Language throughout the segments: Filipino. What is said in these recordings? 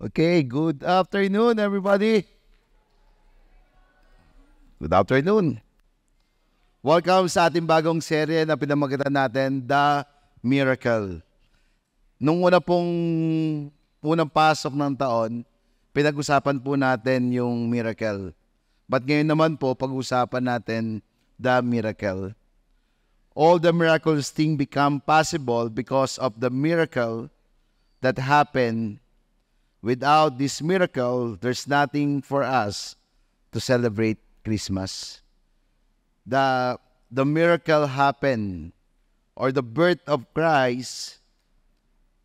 Okay, good afternoon, everybody. Good afternoon. Welcome sa ating bagong serye na pinamagitan natin, The Miracle. Nung unang pasok ng taon, pinag-usapan po natin yung miracle. But ngayon naman po, pag-usapan natin the miracle. All the miracles thing become possible because of the miracle that happened. Without this miracle, there's nothing for us to celebrate Christmas. The miracle happened, or the birth of Christ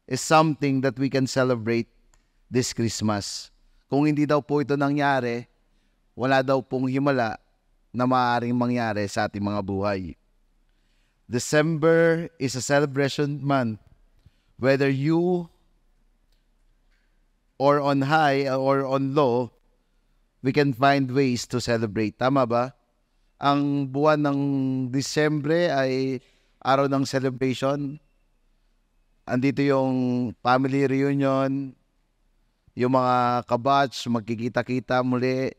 is something that we can celebrate this Christmas. Kung hindi daw po ito nangyari, wala daw pong himala na maaaring mangyari sa ating mga buhay. December is a celebration month. Whether you or on high or on low, we can find ways to celebrate. Tama ba? Ang buwan ng Disyembre ay araw ng celebration. Andito yung family reunion, yung mga kabatch, magkikita-kita muli.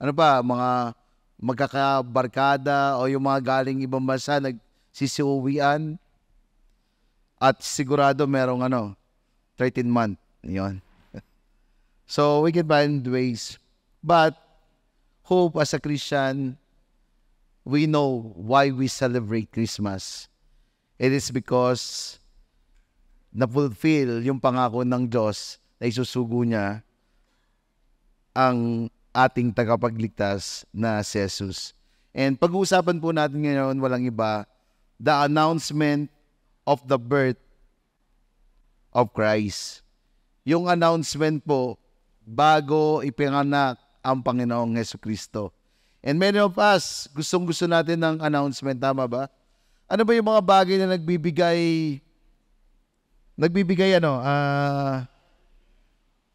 Ano pa, mga magkakabarkada o yung mga galing ibang bansa nagsisiuwian. At sigurado merong 13-month. Yun. So we can find ways. But hope as a Christian, we know why we celebrate Christmas. It is because na-fulfill yung pangako ng Diyos na isusugo niya ang ating tagapagligtas na si Jesus. And pag-uusapan po natin ngayon, walang iba, the announcement of the birth of Christ. Yung announcement po, bago ipinganak ang Panginoong Jesucristo. And many of us, gustong-gusto natin ng announcement, tama ba? Ano ba yung mga bagay na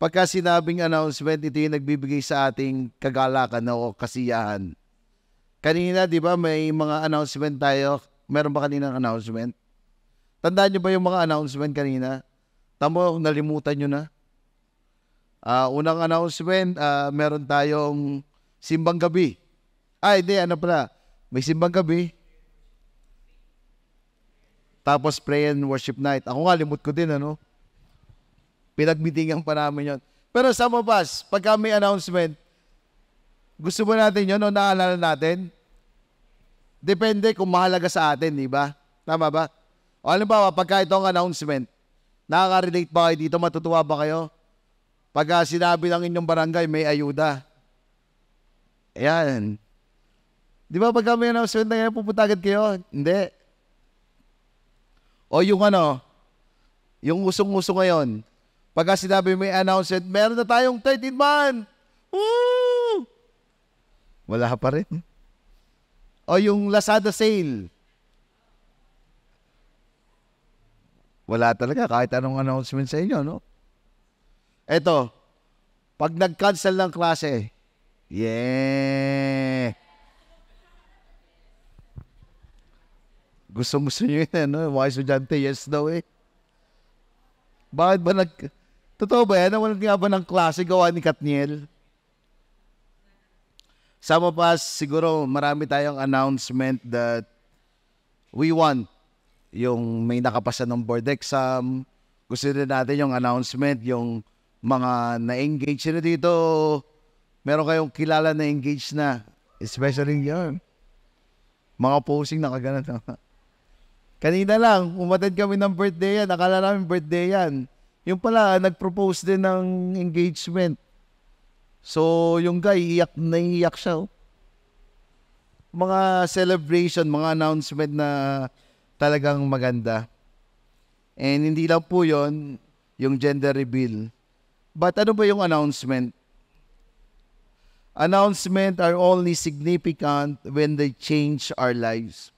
pagka sinabing announcement, ito yung nagbibigay sa ating kagalakan o kasiyahan. Kanina, di ba, may mga announcement tayo. Meron ba kaninang announcement? Tandaan nyo ba yung mga announcement kanina? Tamo, nalimutan nyo na. Unang announcement, meron tayong simbang gabi. Hindi, may simbang gabi. Tapos pray and worship night. Ako nga, limot ko din, Pinagmitingan pa namin yun. Pero sa mabas, pagka may announcement, gusto ba natin yun o naalala natin? Depende kung mahalaga sa atin, di ba? Tama ba? O halimbawa, pagka itong announcement, nakaka-relate ba kayo dito? Matutuwa ba kayo? Pagka sinabi ng inyong barangay, may ayuda. Ayan. Di ba pagka may announcement na ngayon, pupunta agad kayo? Hindi. O yung yung usong-uso ngayon, pagka sinabi may announcement, meron na tayong 13-month! Woo! Wala pa rin. O yung Lazada sale. Wala talaga, kahit anong announcement sa inyo, no? Eto, pag nag-cancel ng klase, yeah! Gusto nyo yun, Mga estudyante, yes daw eh. Bakit ba Totoo ba yan? Nawalan nga ba ng klase gawa ni Katniel? Sa mapas, siguro marami tayong announcement that we want. Yung may nakapasa ng board exam. Gusto rin natin yung announcement, yung mga na-engage na dito. Meron kayong kilala na engage na. Especially yun. Mga posing na kagana. Kanina lang, umatid kami ng birthday yan. Akala namin birthday yan. Yung pala, nag-propose din ng engagement. So, yung guy, naiiyak siya. Mga celebration, mga announcement na talagang maganda. And hindi lang po yon yung gender reveal. But ano ba yung announcement? Announcement are only significant when they change our lives.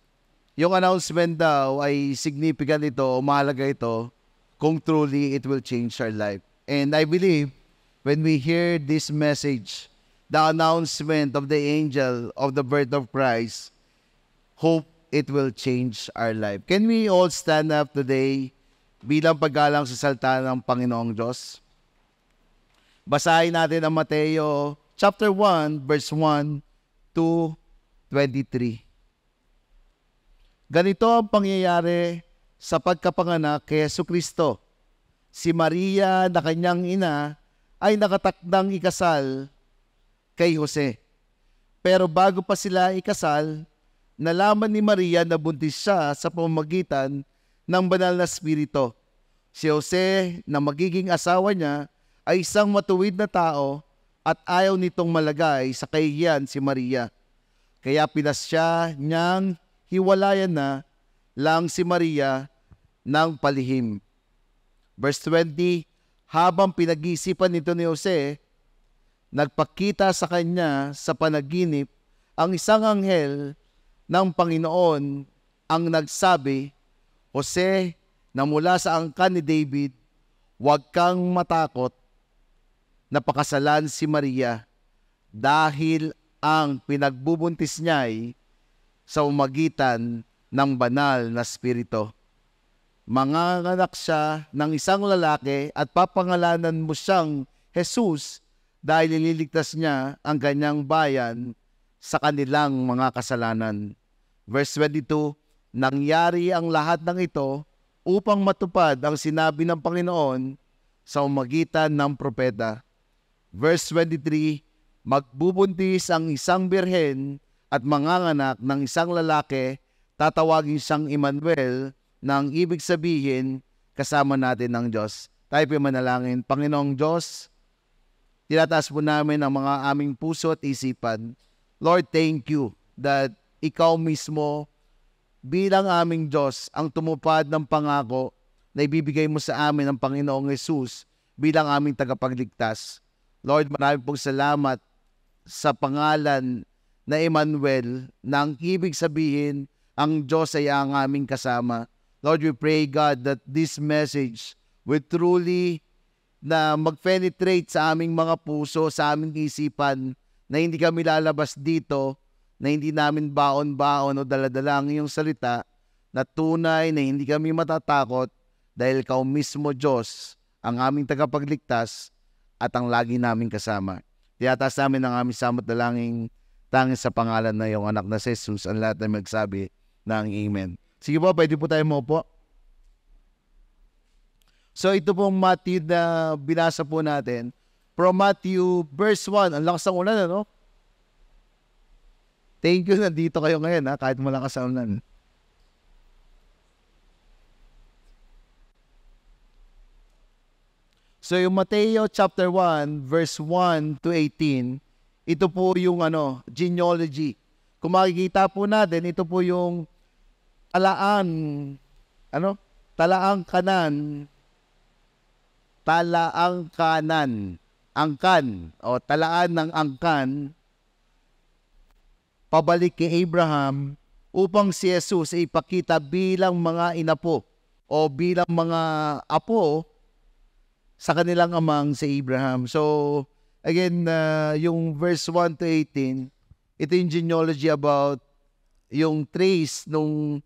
Yung announcement daw ay significant ito, mahalaga ito, kung truly it will change our life. And I believe when we hear this message, the announcement of the angel of the birth of Christ, hope it will change our life. Can we all stand up today bilang paggalang sa salita ng Panginoong Diyos? Basahin natin ang Mateo chapter 1, verse 1 to 23. Ganito ang pangyayari sa pagkapanganak kay Jesucristo. Si Maria na kanyang ina ay nakatakdang ikasal kay Jose. Pero bago pa sila ikasal, nalaman ni Maria na buntis siya sa pamamagitan ng banal na espiritu. Si Jose na magiging asawa niya ay isang matuwid na tao at ayaw nitong malagay sa kahihiyan si Maria. Kaya pinasya niyang hiwalayan na lang si Maria ng palihim. Verse 20, habang pinag-iisipan nito ni Jose, nagpakita sa kanya sa panaginip ang isang anghel ng Panginoon ang nagsabi, Jose, na mula sa angkan ni David, huwag kang matakot na pakasalan si Maria dahil ang pinagbubuntis niya ay sa umagitan ng banal na espiritu. Manganganak siya ng isang lalaki at papangalanan mo siyang Jesus dahil ililigtas niya ang kanyang bayan sa kanilang mga kasalanan. Verse 22, nangyari ang lahat ng ito upang matupad ang sinabi ng Panginoon sa umagitan ng propeta. Verse 23, magbubuntis ang isang birhen at manganganak ng isang lalaki, tatawagin siyang Emmanuel, na ang ibig sabihin, kasama natin ng Diyos. Tayo po manalangin. Panginoong Diyos, tinataas po namin ang mga aming puso at isipan. Lord, thank you that Ikaw mismo bilang aming Diyos ang tumupad ng pangako na ibibigay mo sa amin ng Panginoong Jesus bilang aming tagapagligtas. Lord, marami pong salamat sa pangalan na Emmanuel na ang ibig sabihin ang Diyos ay ang aming kasama. Lord, we pray, God, that this message will truly na mag-penetrate sa aming mga puso, sa aming isipan, na hindi kami lalabas dito, na hindi namin baon-baon o daladala ang iyong salita, na tunay na hindi kami matatakot dahil Ikaw mismo, Diyos, ang aming tagapagligtas at ang lagi naming kasama. Tiyataas namin ang aming samot dalangin tanging sa pangalan na iyong anak na si Jesus, ang lahat na magsabi ng Amen. Sige po, pwede po tayo maupo. So ito pong Matthew na binasa po natin. From Matthew verse 1. Ang lakas ng ulan, ano? Thank you, nandito kayo ngayon, kahit malakas ang ulan. So yung Mateo chapter 1, verse 1 to 18, ito po yung genealogy. Kung makikita po natin, ito po yung talaang kanan, angkan, o talaan ng angkan, pabalik kay Abraham, upang si Jesus ay ipakita bilang mga inapo, o bilang mga apo, sa kanilang amang si Abraham. So, again, yung verse 1 to 18, ito yung genealogy about yung trace nung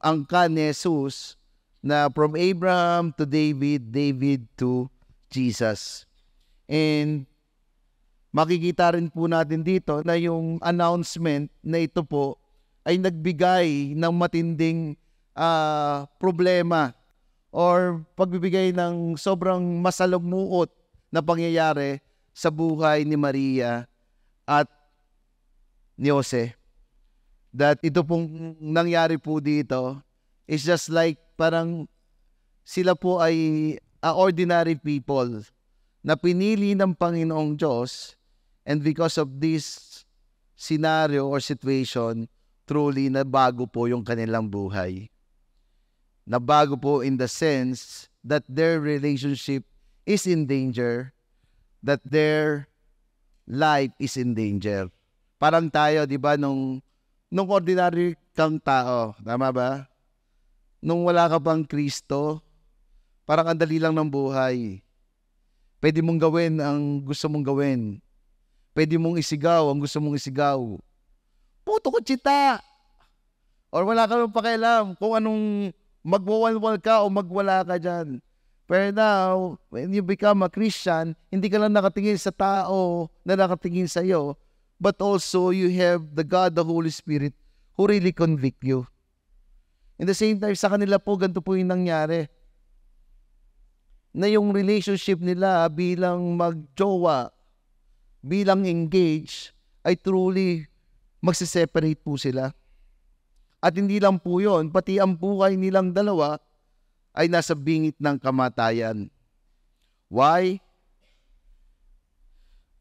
angkan ni Jesus na from Abraham to David, David to Jesus. And makikita rin po natin dito na yung announcement na ito po ay nagbigay ng matinding problema or pagbibigay ng sobrang masalumuot na pangyayari sa buhay ni Maria at ni Jose. That ito pong nangyari po dito is just like parang sila po ay ordinary people na pinili ng Panginoong Diyos, and because of this scenario or situation, truly nabago po yung kanilang buhay. Nabago po in the sense that their relationship is in danger, that their life is in danger. Parang tayo, di ba, nung ordinary kang tao, tama ba? Nung wala ka pang Kristo, parang ang dali lang ng buhay. Pwede mong gawin ang gusto mong gawin. Pwede mong isigaw ang gusto mong isigaw. Puto ko chita! Or wala ka nang pakialam kung anong magwawalwal ka o magwala ka dyan. But now, when you become a Christian, hindi ka lang nakatingin sa tao na nakatingin sa iyo, but also you have the God, the Holy Spirit, who really convict you. In the same time, sa kanila po, ganito po yung nangyari. Na yung relationship nila bilang magjowa, bilang engaged, ay truly magsiseparate po sila. At hindi lang po yun, pati ang buhay nilang dalawa ay nasa bingit ng kamatayan. Why?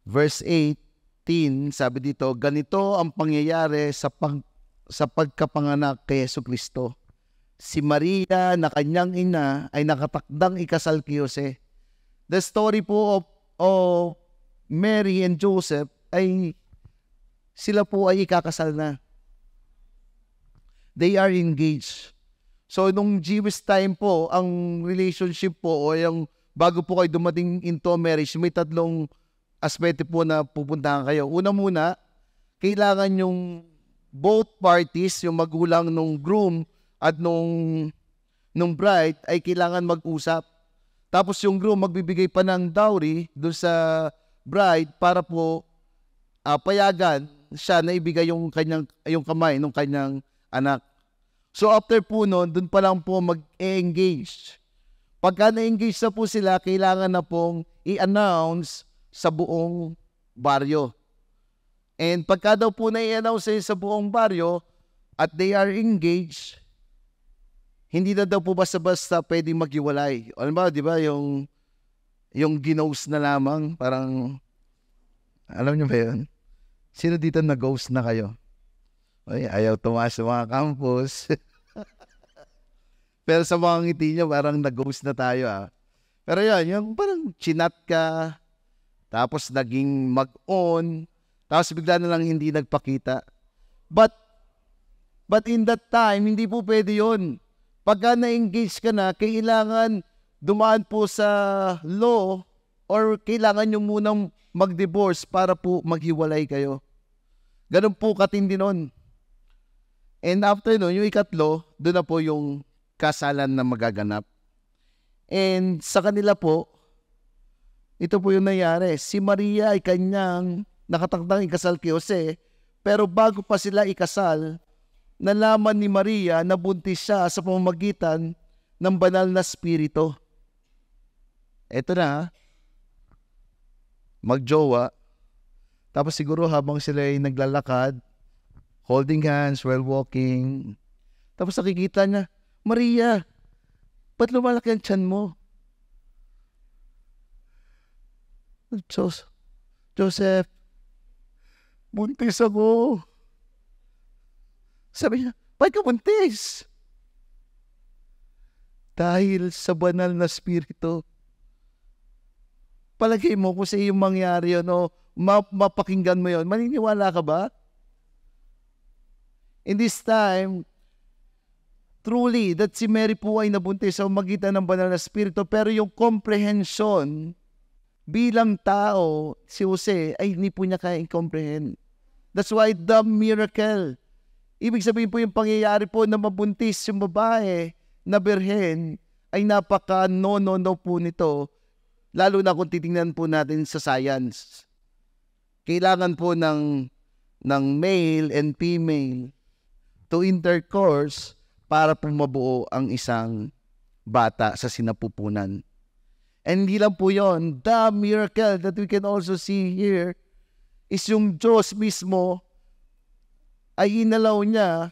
Verse 18, sabi dito, ganito ang pangyayari sa pagkapanganak kay Jesucristo. Si Maria na kanyang ina ay nakatakdang ikasal kay Jose. The story po of Mary and Joseph ay sila po ay ikakasal na. They are engaged. So, nung Jewish time po, ang relationship po o yung bago po kayo dumating into marriage, may tatlong aspeto po na pupuntahan kayo. Una muna, kailangan yung both parties, yung magulang nung groom at nung bride, ay kailangan mag-usap. Tapos yung groom magbibigay pa ng dowry doon sa bride para po payagan siya na ibigay yung kamay ng kanyang anak. So after po noon, dun pa lang po mag-engage. Pagka na-engage na po sila, kailangan na pong i-announce sa buong baryo. And pagka daw po na-i-announce sa buong baryo at they are engaged, hindi na daw po basta-basta pwedeng maghiwalay. Alam ba, di ba, yung ginose na lamang, parang, alam niyo ba yun? Sino dito na-ghost na kayo? Ay, ayaw tumaas sa mga campus. Pero sa mga ngiti niya, parang nag-ghost na tayo. Pero yan, yung parang chinat ka, tapos naging mag-on, tapos bigla na lang hindi nagpakita. But in that time, hindi po pwede yun. Pagka na-engage ka na, kailangan dumaan po sa law or kailangan nyo munang mag-divorce para po maghiwalay kayo. Ganun po katindi nun. And after nun, yung ikatlo, doon na po yung kasalan na magaganap. And sa kanila po, ito po yung nangyari. Si Maria ay kanyang nakatakdang ikasal kay Jose, pero bago pa sila ikasal, nalaman ni Maria na buntis siya sa pamamagitan ng banal na spirito. Ito na, magjowa. Tapos siguro habang sila ay naglalakad, holding hands while walking. Tapos nakikita niya, Maria, ba't lumalaki ang tiyan mo? Joseph, buntis ako. Sabi niya, ba't ka buntis? Dahil sa banal na spirito. Palagay mo kung sa iyong mangyari yun, o mapakinggan mo yun, maniniwala ka ba? In this time, truly, that si Mary po ay nabuntis sa magitan ng banal na spirito, pero yung comprehension bilang tao, si Jose, ay hindi po niya kaya-comprehend. That's why the miracle, ibig sabihin po yung pangyayari po na mabuntis yung babae na birhen, ay napaka-no po nito, lalo na kung titingnan po natin sa science. Kailangan po ng male and female to intercourse para po mabuo ang isang bata sa sinapupunan. And hindi lang po yun. The miracle that we can also see here is yung Diyos mismo ay inalaw niya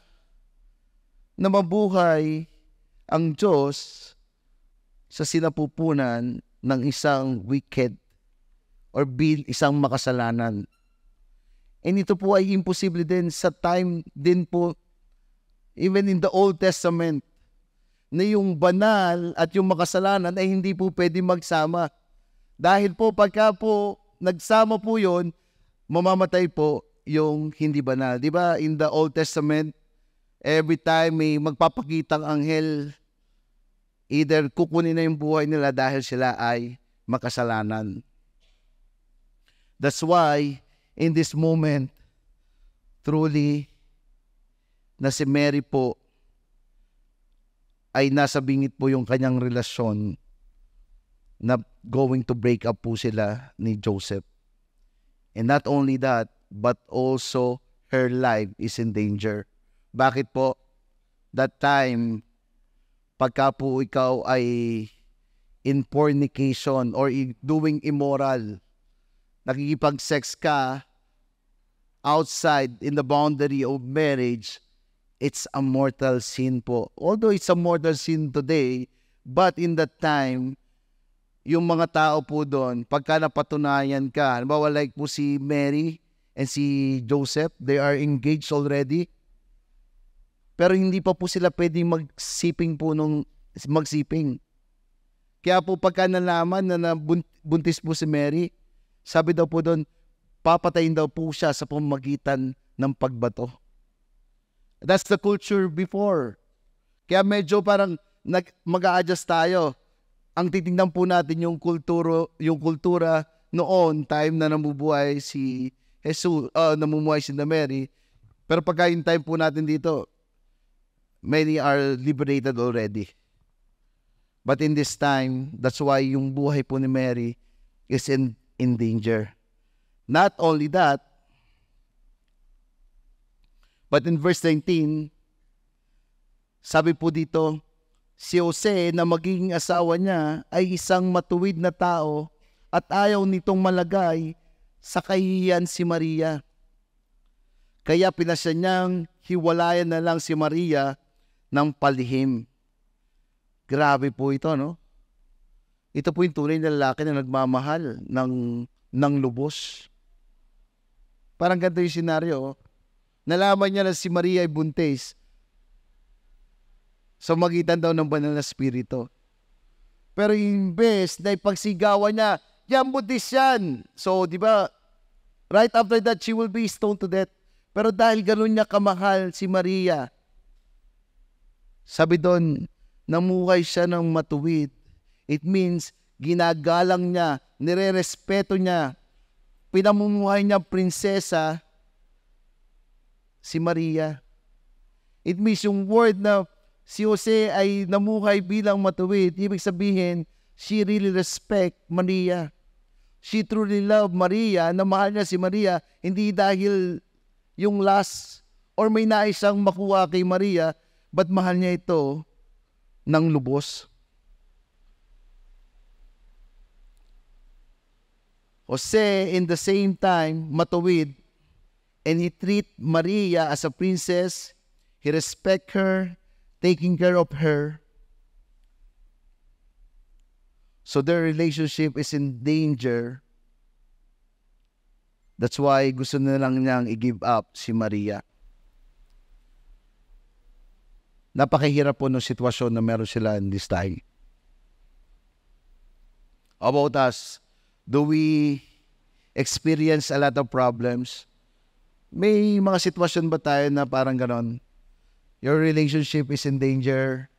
na mabuhay ang Diyos sa sinapupunan ng isang wicked or isang makasalanan. And ito po ay imposible din sa time din po, even in the Old Testament, na yung banal at yung makasalanan ay hindi po pwede magsama. Dahil po pagka po nagsama po yon, mamamatay po yung hindi banal. Di ba in the Old Testament, every time may magpapakitang anghel, either kukunin na yung buhay nila dahil sila ay makasalanan. That's why, in this moment, truly, na si Mary po ay nasa bingit po yung kanyang relasyon na going to break up po sila ni Joseph. And not only that, but also her life is in danger. Bakit po? That time, pagka po ikaw ay in fornication or doing immoral, nakikipag-sex ka outside in the boundary of marriage, it's a mortal sin po. Although it's a mortal sin today, but in that time, yung mga tao po doon, pagka napatunayan ka, halimbawa like po si Mary and si Joseph, they are engaged already, pero hindi pa po sila pwedeng magsiping po nung magsiping. Kaya po pagka nalaman na buntis po si Mary, sabi daw po doon, papatayin daw po siya sa pamamagitan ng pagbato. That's the culture before. Kaya medyo parang mag-a-adjust tayo. Ang titingnan po natin yung kultura noon, time na namubuhay si Jesus, namumuhay si Mary. Pero pagka yung time po natin dito, many are liberated already. But in this time, that's why yung buhay po ni Mary is in danger. Not only that, but in verse 19, sabi po dito, si Jose na magiging asawa niya ay isang matuwid na tao at ayaw nitong malagay sa kahihiyan si Maria. Kaya pinasya niyang hiwalayan na lang si Maria ng palihim. Grabe po ito, no? Ito po yung tunay na lalaki na nagmamahal ng lubos. Parang ganito yung senaryo. Nalaman niya na si Maria ay buntis sa magitan daw ng banal na spirito. Pero imbes na ipagsigawan niya, yan buntis yan. So, di ba, right after that, she will be stoned to death. Pero dahil ganun niya kamahal si Maria, sabi doon, namuhay siya ng matuwid. It means, ginagalang niya, nire-respeto niya, pinamumuhay niya prinsesa, si Maria. It means yung word na si Jose ay namuhay bilang matuwid, ibig sabihin, she really respect Maria. She truly loved Maria, na mahal niya si Maria, hindi dahil yung last or may nais siyang makuha kay Maria, but mahal niya ito ng lubos. Jose, in the same time, matuwid, and he treat Maria as a princess. He respect her, taking care of her. So their relationship is in danger. That's why gusto na lang niyang i-give up si Maria. Napakahirap po ng sitwasyon na meron sila in this time. About us, do we experience a lot of problems? May mga sitwasyon ba tayo na parang ganon? Your relationship is in danger.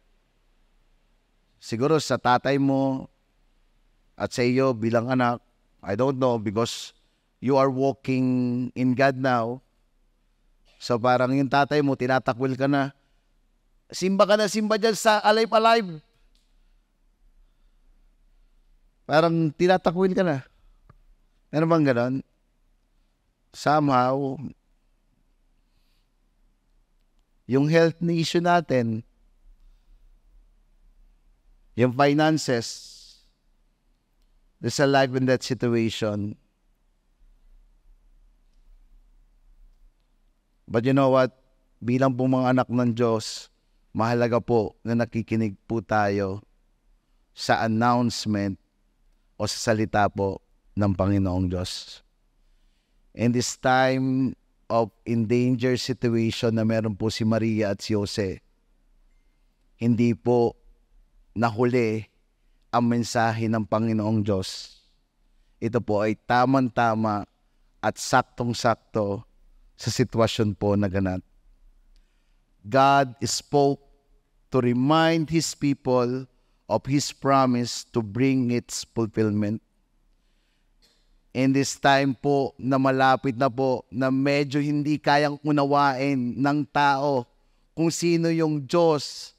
Siguro sa tatay mo at sa iyo bilang anak, I don't know, because you are walking in God now. So parang yung tatay mo, tinatakwil ka na. Simba ka na, simba dyan sa alive. Parang tinatakwil ka na. Ano bang ganon? Somehow, yung health na issue natin, yung finances, there's a life in that situation. But you know what? Bilang po mga anak ng Diyos, mahalaga po na nakikinig po tayo sa announcement o sa salita po ng Panginoong Diyos. In this time of endangered situation na meron po si Maria at si Jose, hindi po nahuli ang mensahe ng Panginoong Diyos. Ito po ay tamang-tama at saktong-sakto sa sitwasyon po na ganat. God spoke to remind His people of His promise to bring its fulfillment. In this time po na malapit na po, na medyo hindi kayang unawain ng tao kung sino yung Diyos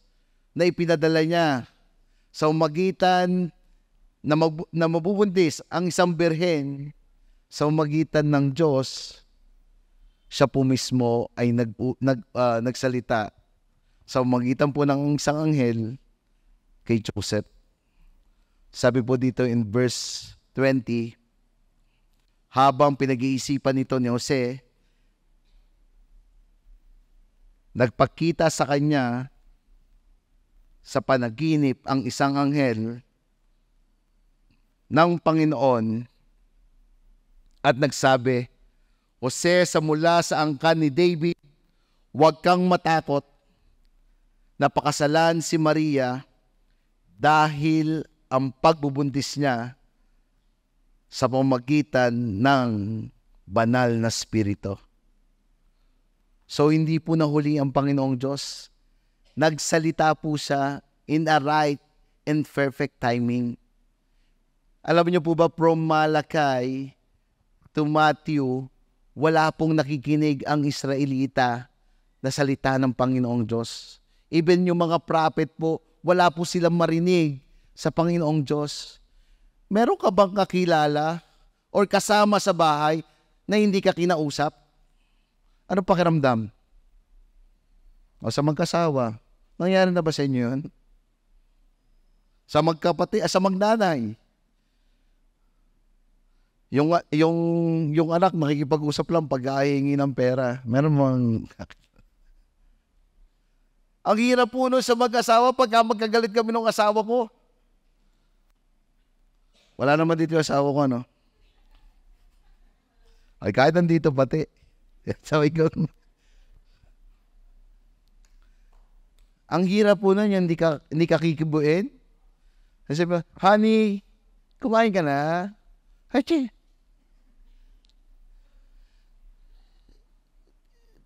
na ipinadala niya sa magitan na mabubuntis ang isang birhen sa magitan ng Diyos, siya po mismo ay nagsalita sa magitan po ng isang anghel kay Joseph. Sabi po dito in verse 20, habang pinag-iisipan nito ni Jose, nagpakita sa kanya sa panaginip ang isang anghel ng Panginoon at nagsabi, Jose, sa mula sa angkan ni David, huwag kang matakot. Napakasalan si Maria dahil ang pagbubuntis niya sa pamamagitan ng banal na spirito. So hindi po nahuli ang Panginoong Diyos. Nagsalita po siya in a right and perfect timing. Alam niyo po ba, from Malakay to Matthew, wala pong nakikinig ang Israelita na salita ng Panginoong Diyos. Even yung mga prophet po, wala po silang marinig sa Panginoong Diyos. Meron ka bang kakilala or kasama sa bahay na hindi ka kinausap? Ano pakiramdam? O sa magkasawa, nangyari na ba sa inyo yun? Sa magkapatid, sa magnanay, yung anak makikipag-usap lang pag ahingi ng pera. Meron mang... Ang hirap po nun sa mag-asawa pagka magkagalit kami ng asawa ko. Wala naman dito yung asawa ko, ano? Ay, kahit nandito pati. Sabi ko, ang hirap po nun yung hindi ka kikibuin. Kasi ba, honey, kumain ka na? Hachi.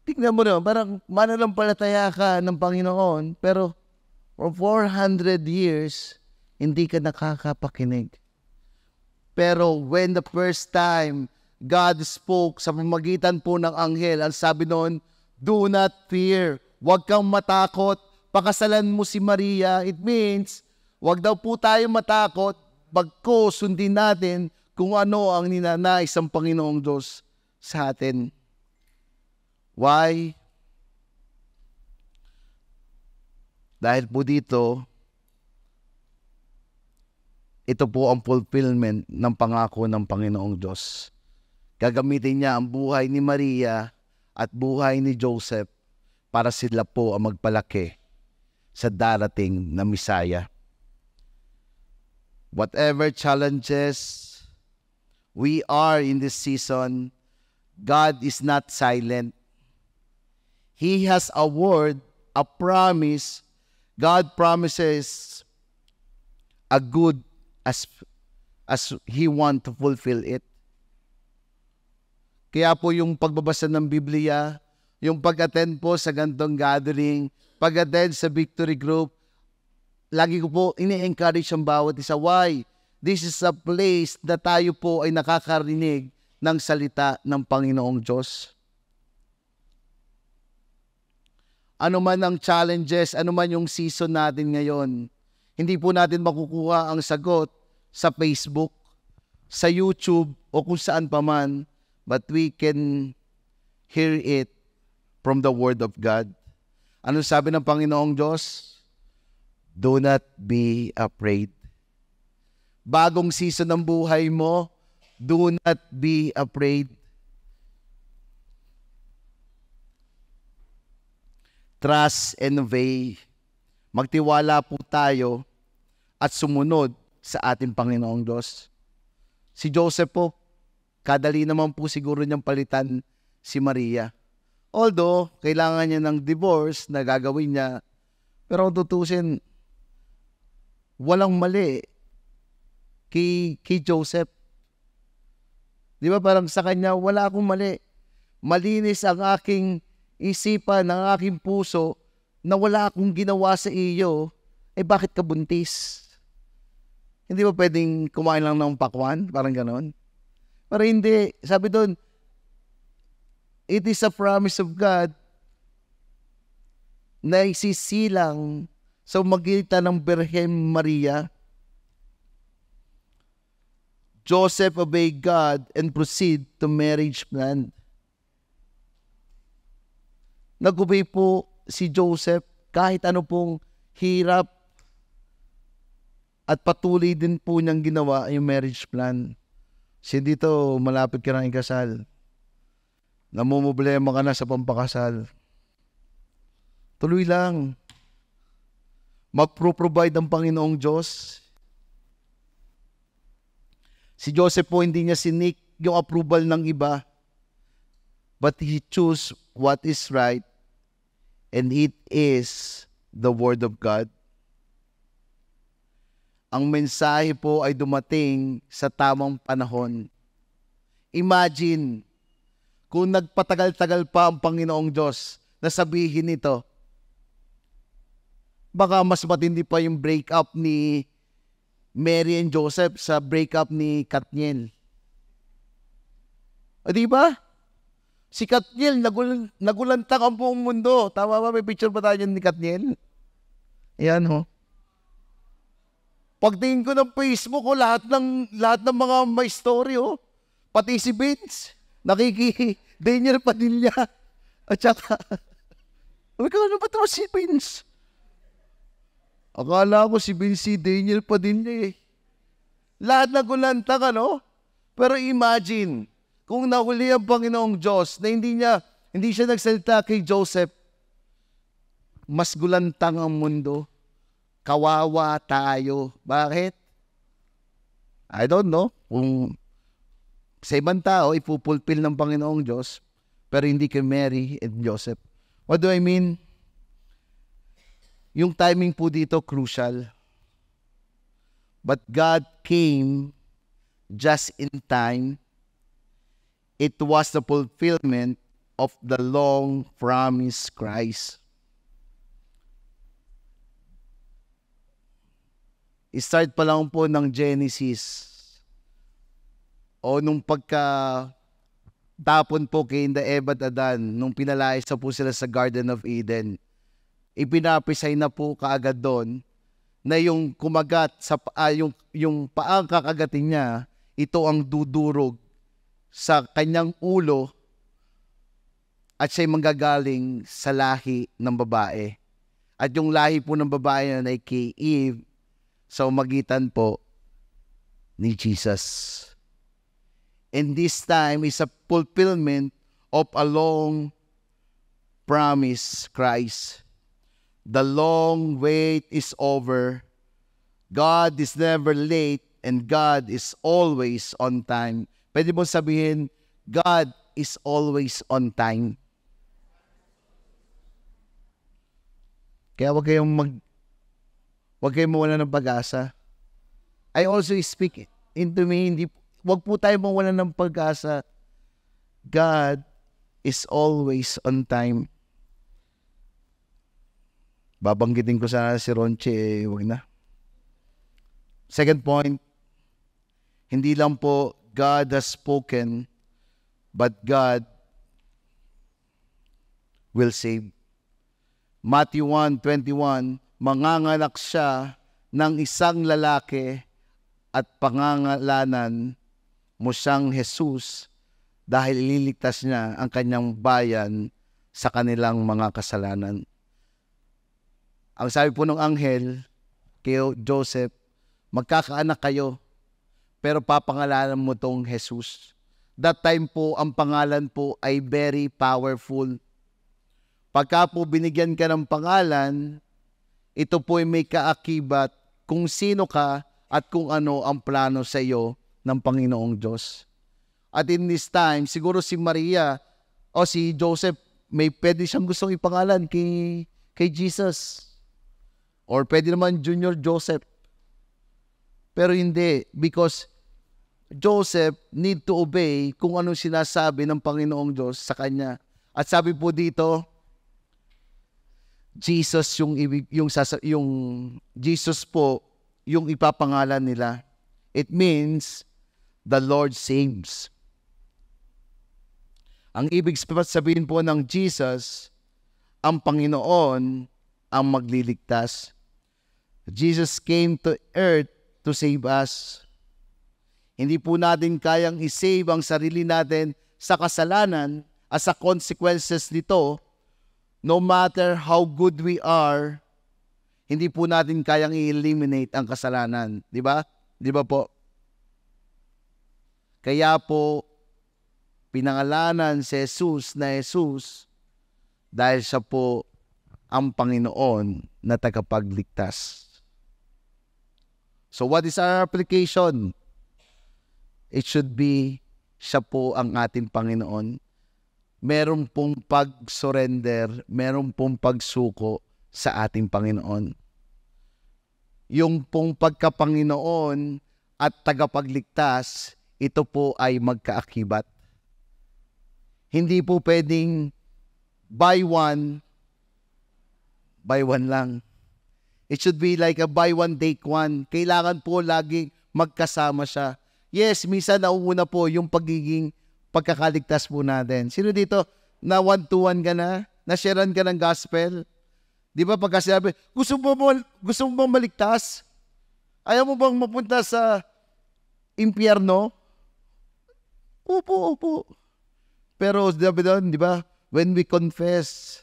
Tignan mo na, parang mananampalataya ka ng Panginoon, pero for 400 years, hindi ka nakakapakinig. Pero when the first time God spoke sa pamamagitan po ng anghel, ang sabi noon, do not fear, huwag kang matakot, pakasalan mo si Maria. It means, huwag daw po tayo matakot, bagko sundin natin kung ano ang ninanais ng Panginoong Diyos sa atin. Why? Dahil po dito, ito po ang fulfillment ng pangako ng Panginoong Diyos. Gagamitin niya ang buhay ni Maria at buhay ni Joseph para sila po ang magpalaki sa darating na Misaya. Whatever challenges we are in this season, God is not silent. He has a word, a promise. God promises a good as He want to fulfill it. Kaya po yung pagbabasa ng Biblia, yung pag-attend po sa ganitong gathering, pag-attend sa victory group, lagi ko po ini-encourage ang bawat isa. Why? This is a place na tayo po ay nakakarinig ng salita ng Panginoong Diyos. Ano man ang challenges, ano man yung season natin ngayon, hindi po natin makukuha ang sagot sa Facebook, sa YouTube, o kung saan pa man, but we can hear it from the Word of God. Ano sabi ng Panginoong Diyos? Do not be afraid. Bagong season ng buhay mo, do not be afraid. Trust and obey. Magtiwala po tayo at sumunod sa ating Panginoong Diyos. Si Joseph po, kadali naman po siguro niyang palitan si Maria. Although, kailangan niya ng divorce na gagawin niya, pero kung tutusin, walang mali kay Joseph. Di ba parang sa kanya, wala akong mali. Malinis ang aking isipan, ang aking puso, na wala akong ginawa sa iyo, bakit ka buntis? Hindi ba pwedeng kumain lang ng pakwan? Parang ganon. Pero hindi. Sabi doon, it is a promise of God na isisilang sa magitan ng Birhen Maria. Joseph obeyed God and proceed to marriage plan. Nag-obey po si Joseph kahit ano pong hirap at patuloy din po niyang ginawa yung marriage plan. Kasi dito, malapit ka nang ikasal. Namumblema ka na sa pampakasal. Tuloy lang. Magpro-provide ang Panginoong Diyos. Si Joseph po hindi niya sinik yung approval ng iba, but he chose what is right, and it is the Word of God. Ang mensahe po ay dumating sa tamang panahon. Imagine, kung nagpatagal-tagal pa ang Panginoong Diyos na sabihin ito, baka mas matindi pa yung breakup ni Mary and Joseph sa breakup ni Katniel. O diba? Si Katniel, nagulantang ang buong mundo. Tama ba? May picture ba tayo ni Katniel? Ayan ho. Pagtingin ko ng Facebook ko, lahat ng mga may story, oh. Pati si Vince, Daniel Padilla. At saka, ano ba ito si Vince? Akala ko si Vince, si Daniel Padilla eh. Lahat nagulantang, ano? Pero imagine, kung nahuli ang Panginoong Diyos na hindi siya nagsalita kay Joseph, mas gulantang ang mundo. Kawawa tayo. Bakit? I don't know. Kung sa ibang tao, ipupulpil ng Panginoong Diyos, pero hindi kay Mary and Joseph. What do I mean? Yung timing po dito, crucial. But God came just in time. It was the fulfillment of the long promised Christ. Start pa lang po ng Genesis o nung tapon po kay Eva at Adan, nung pinalayas po sila sa Garden of Eden, ipinapisay na po kaagad doon na yung kumagat yung paang kakagatin niya, ito ang dudurog sa kanyang ulo at siya'y manggagaling sa lahi ng babae. At yung lahi po ng babae na ay kay Eve, sa umagitan po ni Jesus. And this time is a fulfillment of a long promise, Christ. The long wait is over. God is never late and God is always on time. Pwede mo sabihin, God is always on time. Kaya huwag kayong mawala ng pag-asa. I also speak into me, wag po tayo mawala ng pag-asa. God is always on time. Babanggitin ko sana si Ronche, wag na. Second point, hindi lang po God has spoken, but God will save. Matthew 1:21, manganganak siya ng isang lalaki at pangangalanan mo siyang Jesus dahil ililigtas niya ang kanyang bayan sa kanilang mga kasalanan. Ang sabi po ng anghel kay Joseph, magkakaanak kayo, pero papangalanan mo tong Jesus. That time po, ang pangalan po ay very powerful. Pagka po binigyan ka ng pangalan, ito po ay may kaakibat kung sino ka at kung ano ang plano sa iyo ng Panginoong Diyos. At in this time, siguro si Maria o si Joseph, may pwede siyang gustong ipangalan kay Jesus. Or pwede naman Junior Joseph. Pero hindi, because Joseph need to obey kung ano sinasabi ng Panginoong Diyos sa kanya. At sabi po dito, Jesus yung Jesus po yung ipapangalan nila. It means the Lord saves. Ang ibig sabihin po ng Jesus, ang Panginoon ang magliligtas. Jesus came to earth to save us. Hindi po natin kayang isave ang sarili natin sa kasalanan as a consequences nito. No matter how good we are, hindi po natin kayang i-eliminate ang kasalanan. Di ba? Di ba po? Kaya po, pinangalanan si Jesus na Jesus dahil siya po ang Panginoon na tagapagligtas. So what is our application? It should be siya po ang ating Panginoon. Meron pong pag-surrender, meron pong pagsuko sa ating Panginoon. Yung pong pagkapanginoon at tagapagligtas, ito po ay magkaakibat. Hindi po pwedeng buy one lang. It should be like a buy one, take one. Kailangan po laging magkasama siya. Yes, minsan nauuna po yung pagiging pagkakaligtas po natin. Sino dito na one-to-one ka na? Na-sharean ka ng gospel? Di ba pagka sinabi, gusto mo bang maligtas? Ayaw mo bang mapunta sa impyerno? Opo. Pero sabi doon, di ba? When we confess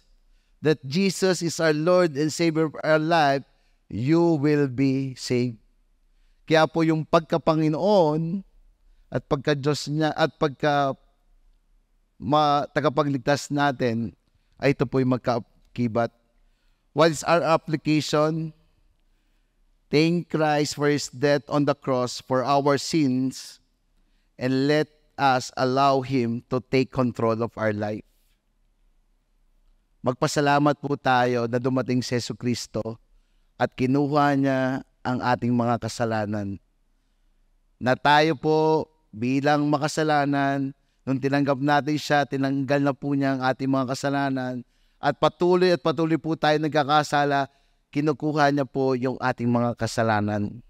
that Jesus is our Lord and Savior of our life, you will be saved. Kaya po yung pagka-Panginoon at pagka-Diyos niya at tagapagligtas natin, ay ito po yung magkaakibat. What is our application? Thank Christ for His death on the cross for our sins, and let us allow Him to take control of our life. Magpasalamat po tayo na dumating si Jesucristo at kinuha niya ang ating mga kasalanan. Na tayo po bilang makasalanan, nung tinanggap natin siya, tinanggal na po niya ang ating mga kasalanan, at patuloy po tayo nagkakasala, kinukuha niya po yung ating mga kasalanan.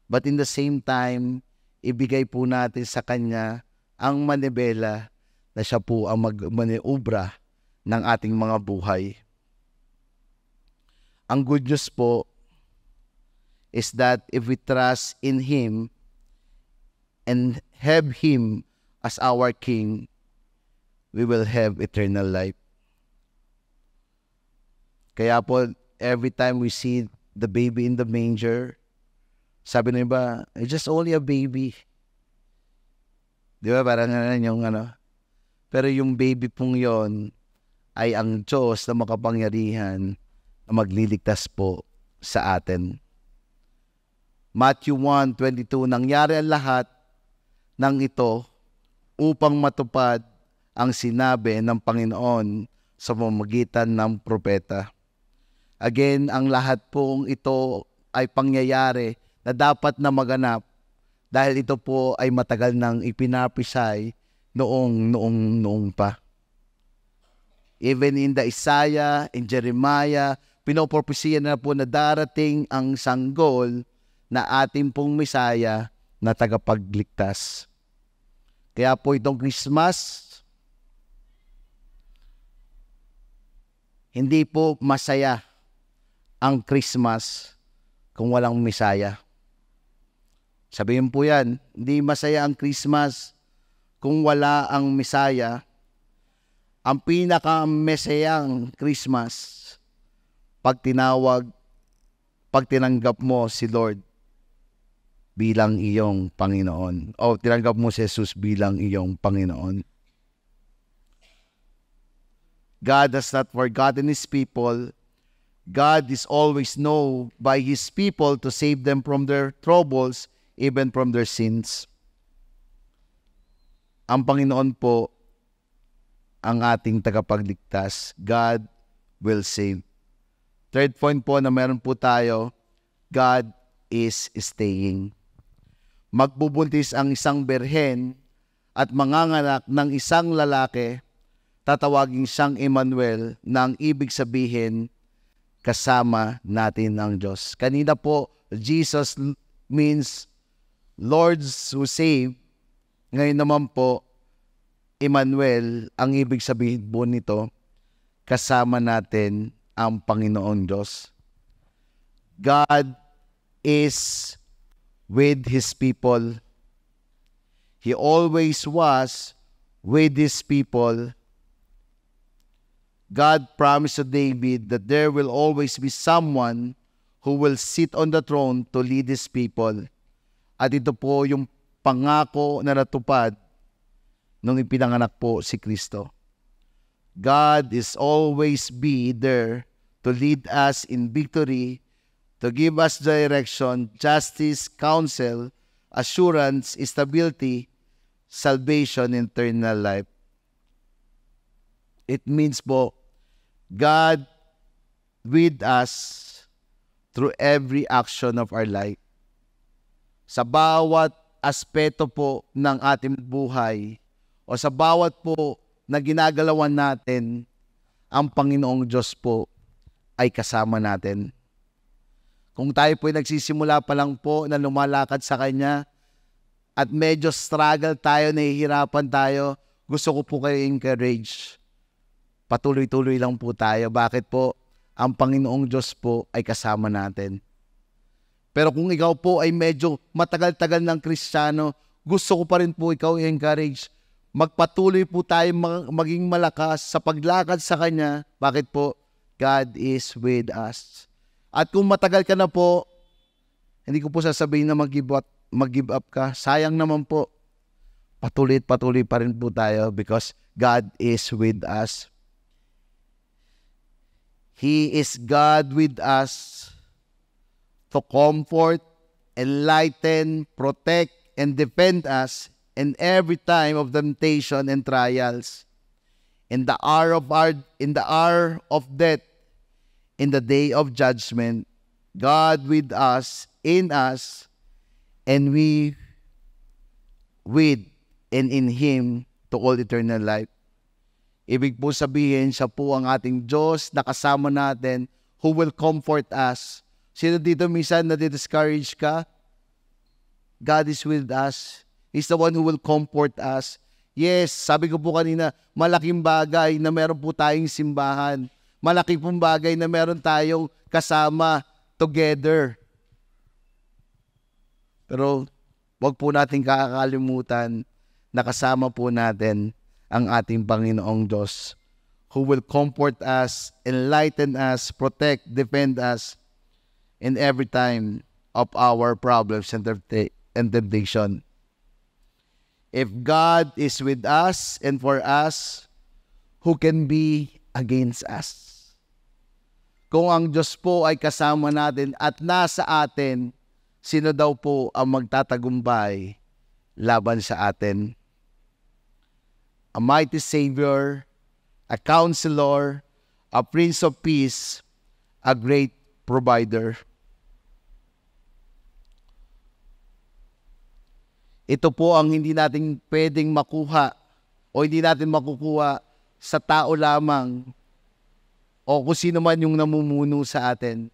But in the same time, ibigay po natin sa Kanya ang manibela na siya po ang magmaniobra ng ating mga buhay. Ang good news po is that if we trust in Him and have Him as our King, we will have eternal life. Kaya po, every time we see the baby in the manger, sabi na iba, it's just only a baby. Di ba? Parang yung Pero yung baby pong yon ay ang Diyos na makapangyarihan na magliligtas po sa atin. Matthew 1:22, nangyari ang lahat ng ito upang matupad ang sinabi ng Panginoon sa pamamagitan ng propeta. Again, ang lahat pong ito ay pangyayari na dapat na maganap dahil ito po ay matagal nang ipinapisay noong pa. Even in the Isaiah, in Jeremiah, pinopropesiya na po na darating ang sanggol na ating pong Mesaya na tagapagligtas. Kaya po itong Christmas, hindi po masaya ang Christmas kung walang Mesaya. Sabihin po yan, hindi masaya ang Christmas kung wala ang Mesaya. Ang pinaka-mesayang Christmas, pag tinanggap mo si Lord bilang iyong Panginoon, o tinanggap mo si Jesus bilang iyong Panginoon. God has not forgotten His people. God is always known by His people to save them from their troubles, even from their sins. Ang Panginoon po ang ating tagapagligtas. God will save. Third point po na meron po tayo, God is staying. Magbubuntis ang isang berhen at manganganak ng isang lalaki, tatawagin siyang Emmanuel, na ang ibig sabihin, kasama natin ang Diyos. Kanina po, Jesus means Lords who save. Ngayon naman po, Emmanuel, ang ibig sabihin po nito, kasama natin ang Panginoong Diyos. God is with His people. He always was with His people. God promised to David that there will always be someone who will sit on the throne to lead His people. At ito po yung pangako na natupad nung ipinanganak po si Kristo. God is always be there to lead us in victory, to give us direction, justice, counsel, assurance, stability, salvation, eternal life. It means po, God with us through every action of our life. Sa bawat aspeto po ng ating buhay o sa bawat po na ginagalawan natin, ang Panginoong Diyos po ay kasama natin. Kung tayo po ay nagsisimula pa lang po na lumalakad sa Kanya at medyo struggle tayo, nahihirapan tayo, gusto ko po kayo encourage. Patuloy-tuloy lang po tayo. Bakit po? Ang Panginoong Diyos po ay kasama natin. Pero kung ikaw po ay medyo matagal-tagal ng Kristiyano, gusto ko pa rin po ikaw i-encourage. Magpatuloy po tayo maging malakas sa paglakad sa Kanya. Bakit po? God is with us. At kung matagal ka na po, hindi ko po sasabihin na mag-give up ka. Sayang naman po. Patuloy pa rin po tayo because God is with us. He is God with us to comfort, enlighten, protect, and defend us in every time of temptation and trials, in the hour of death, in the day of judgment. God with us, in us, and we with and in Him to all eternal life. Ibig po sabihin, siya po ang ating Diyos na kasama natin, who will comfort us. Sino dito minsan na-discourage ka? God is with us. He's the one who will comfort us. Yes, sabi ko po kanina, malaking bagay na meron po tayong simbahan. Malaki pong bagay na meron tayong kasama together. Pero wag po natin kakalimutan na kasama po natin ang ating Panginoong Diyos, who will comfort us, enlighten us, protect, defend us in every time of our problems and temptation. If God is with us and for us, who can be against us? Kung ang Diyos po ay kasama natin at nasa atin, sino daw po ang magtatagumpay laban sa atin? A mighty Savior, a Counselor, a Prince of Peace, a great Provider. Ito po ang hindi natin pwedeng makuha o hindi natin makukuha sa tao lamang o kung sino man yung namumuno sa atin.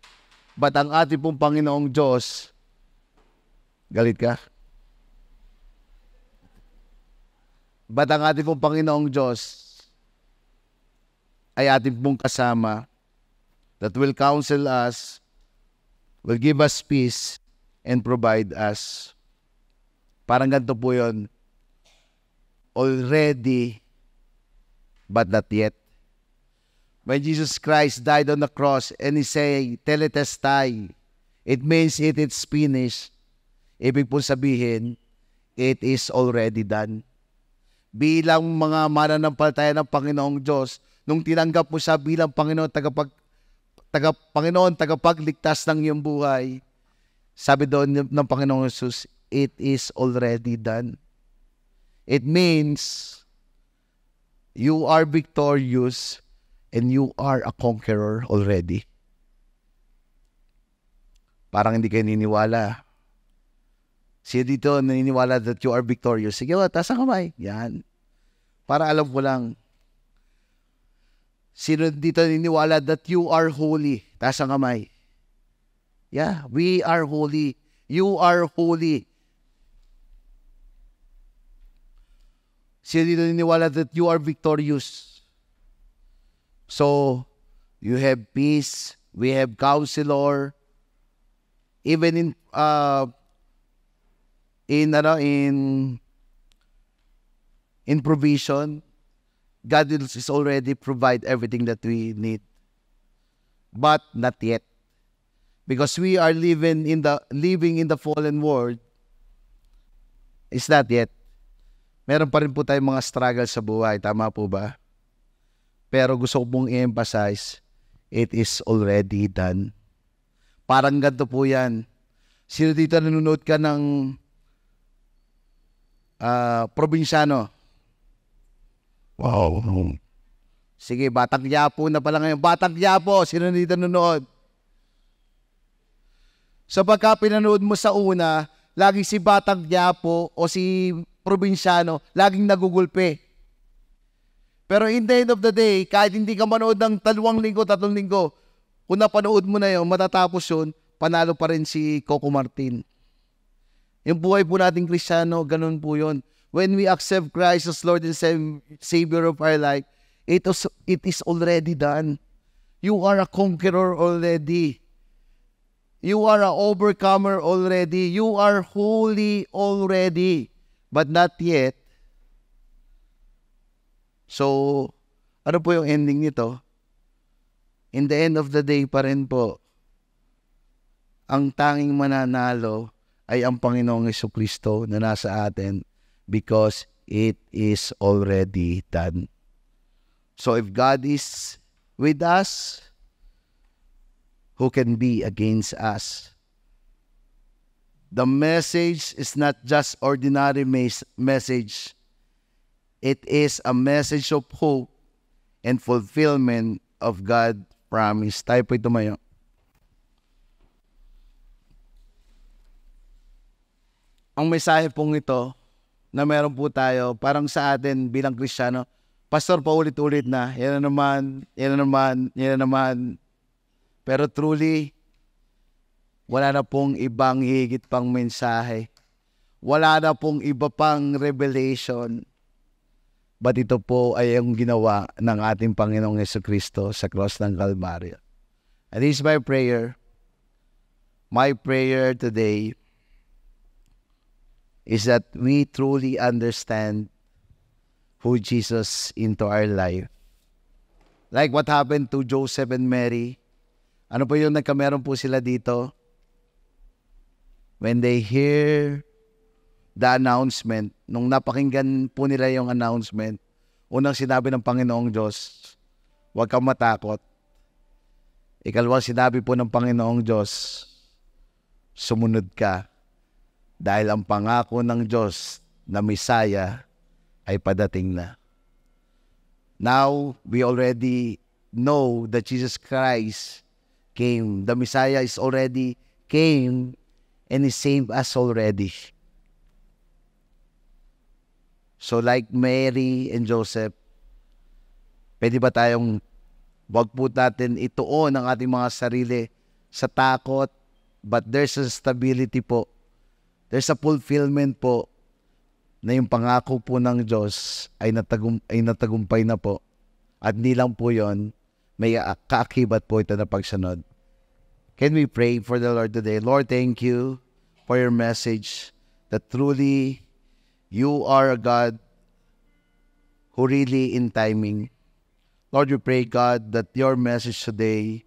But ang ating pong Panginoong Diyos, galit ka? But ang ating pong Panginoong Diyos ay ating pong kasama that will counsel us, will give us peace, and provide us. Parang ganito po yun. Already, but not yet. When Jesus Christ died on the cross and He say, Tetelestai, it means it's finished. Ibig po sabihin, it is already done. Bilang mga mananampalataya ng Panginoong Diyos, nung tinanggap mo siya bilang Panginoon, tagapagligtas ng iyong buhay, sabi doon ng Panginoong Jesus, it is already done. It means you are victorious and you are a conqueror already. Parang hindi kayo niniwala. Sino dito naniniwala that you are victorious? Sige, taas ang kamay. Yan. Para alam ko lang. Sino dito naniniwala that you are holy? Taas ang kamay. Yeah, we are holy. You are holy. Sino dito naniniwala that you are victorious? So, you have peace. We have counselor. Even in in provision. God is already provide everything that we need. But not yet. Because we are living in the fallen world, it's not yet. Meron pa rin po tayong mga struggles sa buhay. Tama po ba? Pero gusto ko pong i-emphasize, it is already done. Parang ganito po yan. Sino dito nanonood ka ng probinsyano? Wow. Sige, Batang Quiapo na pala ngayon. Batang Quiapo, sino dito nanonood? So pagka pinanood mo sa una, lagi si Batang Quiapo o si probinsyano, laging nagugulpe. Pero in the end of the day, kahit hindi ka manood ng 2 linggo, 3 linggo, kung napanood mo na yun, matatapos yun, panalo pa rin si Coco Martin. Yung buhay po nating Kristiyano, ganun po yun. When we accept Christ as Lord and Savior of our life, it is already done. You are a conqueror already. You are an overcomer already. You are holy already. But not yet. So, ano po yung ending nito? In the end of the day pa rin po, ang tanging mananalo ay ang Panginoong Jesucristo na nasa atin because it is already done. So if God is with us, who can be against us? The message is not just ordinary message. It is a message of hope and fulfillment of God's promise. Tayo po tumayo. Ang mensahe pong ito na meron po tayo, parang sa atin bilang Kristiyano, Pastor, paulit-ulit na, yan na naman. Pero truly, wala na pong ibang higit pang mensahe. Wala na pong iba pang revelation. But ito po ay ang ginawa ng ating Panginoong Jesucristo sa cross ng Calvario. And this is my prayer. My prayer today is that we truly understand who Jesus into our life. Like what happened to Joseph and Mary. Ano po yung nagkameron po sila dito? When they hear the announcement, nung napakinggan po nila yung announcement, unang sinabi ng Panginoong Diyos, huwag kang matakot. Ikalawang sinabi po ng Panginoong Diyos, sumunod ka. Dahil ang pangako ng Diyos na Messiah ay padating na. Now, we already know that Jesus Christ came. The Messiah is already came and He saved us already. So like Mary and Joseph, pwede ba tayong wag po natin ituon ang ating mga sarili sa takot, but there's a stability po. There's a fulfillment po na yung pangako po ng Diyos ay natagumpay na po. At hindi lang po yon, may kaakibat po ito na pagsunod. Can we pray for the Lord today? Lord, thank you for your message that truly you are a God who really in timing. Lord, we pray, God, that your message today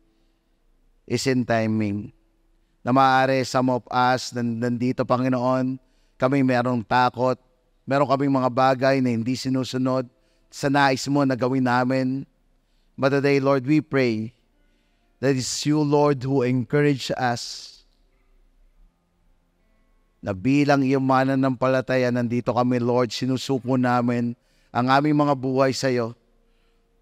is in timing. Na maaari some of us nandito, Panginoon, kami merong takot, meron kaming mga bagay na hindi sinusunod sa nais mo na gawin namin. But today, Lord, we pray that it's you, Lord, who encourage us na bilang iyong mananampalataya, nandito kami, Lord, sinusuko namin ang aming mga buhay sa iyo.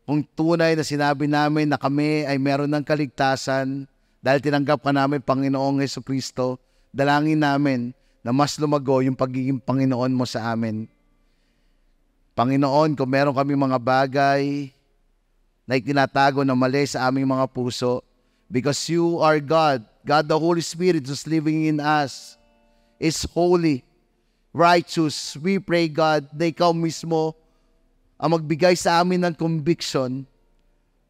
Kung tunay na sinabi namin na kami ay meron ng kaligtasan, dahil tinanggap ka namin, Panginoong Jesucristo, dalangin namin na mas lumago yung pagiging Panginoon mo sa amin. Panginoon, kung meron kami mga bagay na itinatago na mali sa aming mga puso, because you are God, God the Holy Spirit who's living in us, is holy, righteous. We pray, God, na ikaw mismo ang magbigay sa amin ng conviction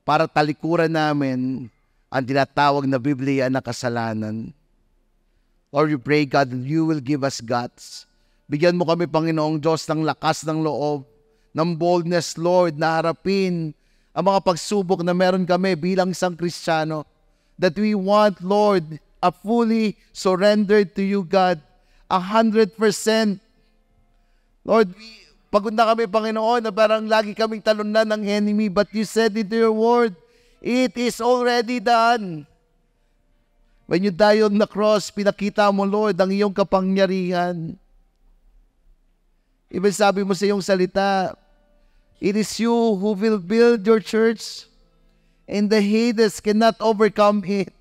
para talikuran namin ang tinatawag na Biblia na kasalanan. Lord, we pray, God, that you will give us guts Bigyan mo kami, Panginoong Diyos, ng lakas ng loob, ng boldness, Lord, na harapin ang mga pagsubok na meron kami bilang isang Kristiyano. That we want, Lord, a fully surrendered to you, God, 100%. Lord, pagod na kami, Panginoon, na parang lagi kaming talunan ng enemy, but you said into your word, it is already done. When you died on the cross, pinakita mo, Lord, ang iyong kapangyarihan. Even sabi mo sa iyong salita, it is you who will build your church, and the Hades cannot overcome it.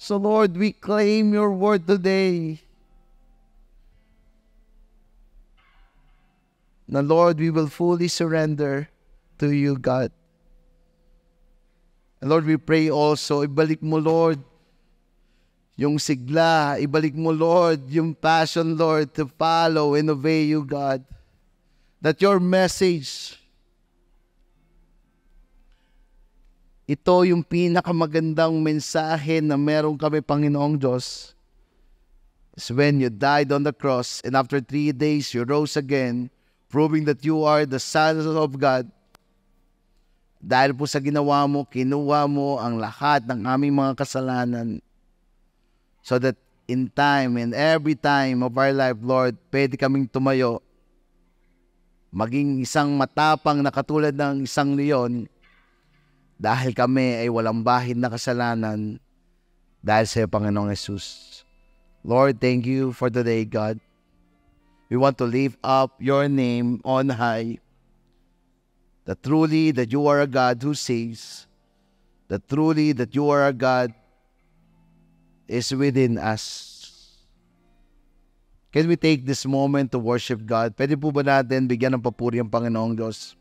So, Lord, we claim your word today. Na, Lord, we will fully surrender to you, God. And Lord, we pray also, ibalik mo, Lord, yung sigla, ibalik mo, Lord, yung passion, Lord, to follow and obey you, God. That your message, ito yung pinakamagandang mensahe na meron kami, Panginoong Diyos, is when you died on the cross and after 3 days you rose again, proving that you are the Son of God. Dahil po sa ginawa mo, kinuha mo ang lahat ng aming mga kasalanan. So that in time and every time of our life, Lord, pwede kaming tumayo, maging isang matapang na katulad ng isang leon, dahil kami ay walang bahid na kasalanan, dahil sa iyo, Panginoong Jesus. Lord, thank you for today, God. We want to lift up your name on high, that truly that you are a God who saves, that truly that you are a God is within us. Can we take this moment to worship God? Pwede po ba natin bigyan ng papuri ang Panginoong Diyos?